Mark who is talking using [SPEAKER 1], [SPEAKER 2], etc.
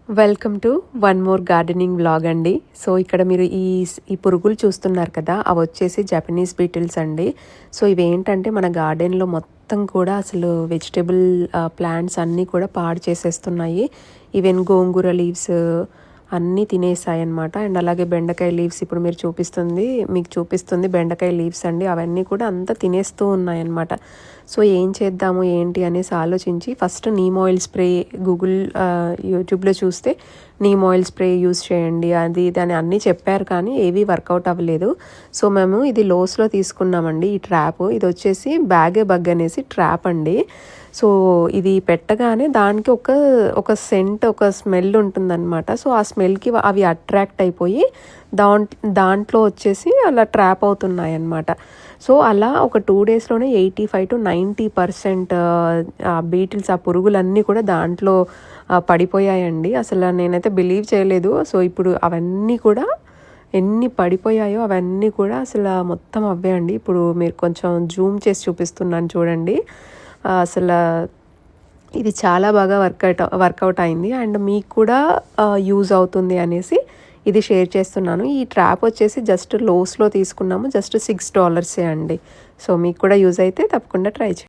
[SPEAKER 1] Welcome to one more gardening vlog అండి. So ఇక్కడ మీరు ఈ పురుగులు చూస్తున్నారు కదా, అవి వచ్చేసి జపనీస్ బీటిల్స్ అండి. సో ఇవేంటంటే మన గార్డెన్లో మొత్తం కూడా అసలు వెజిటేబుల్ ప్లాంట్స్ అన్నీ కూడా పాడు చేసేస్తున్నాయి. ఈవెన్ గోంగూర లీవ్స్ అన్నీ తినేసాయి అనమాట. అండ్ అలాగే బెండకాయ లీవ్స్ ఇప్పుడు మీకు చూపిస్తుంది బెండకాయ లీవ్స్ అండి. అవన్నీ కూడా అంతా తినేస్తూ ఉన్నాయన్నమాట. సో ఏం చేద్దాము ఏంటి అనేసి ఆలోచించి ఫస్ట్ నీమ్ ఆయిల్ స్ప్రే యూట్యూబ్లో చూస్తే నీమ్ ఆయిల్ స్ప్రే యూస్ చేయండి అది ఇది అని అన్నీ చెప్పారు, కానీ ఏవి వర్కౌట్ అవ్వలేదు. సో మేము ఇది లోస్లో తీసుకున్నామండి. ఈ ట్రాప్ ఇది వచ్చేసి బ్యాగే బగ్ అనేసి ట్రాప్ అండి. సో ఇది పెట్టగానే దానికి ఒక సెంట్, ఒక స్మెల్ ఉంటుందన్నమాట. సో ఆ స్మెల్కి అవి అట్రాక్ట్ అయిపోయి దాంట్లో వచ్చేసి అలా ట్రాప్ అవుతున్నాయి అన్నమాట. సో అలా ఒక 2 డేస్లోనే 85 to 90% బీటిల్స్, ఆ పురుగులన్నీ కూడా దాంట్లో పడిపోయాయండి. అసలు నేనైతే బిలీవ్ చేయలేదు. సో ఇప్పుడు అవన్నీ కూడా ఎన్ని పడిపోయాయో అవన్నీ కూడా అసలు మొత్తం అవే అండి. ఇప్పుడు మీరు కొంచెం జూమ్ చేసి చూపిస్తున్నాను చూడండి. అసలు ఇది చాలా బాగా వర్కౌట్ అయింది. అండ్ మీకు కూడా యూజ్ అవుతుంది అనేసి ఇది షేర్ చేస్తున్నాను. ఈ ట్రాప్ వచ్చేసి జస్ట్ లోస్లో తీసుకున్నాము, జస్ట్ $6 అండి. సో మీకు కూడా యూజ్ అయితే తప్పకుండా ట్రై చేయండి.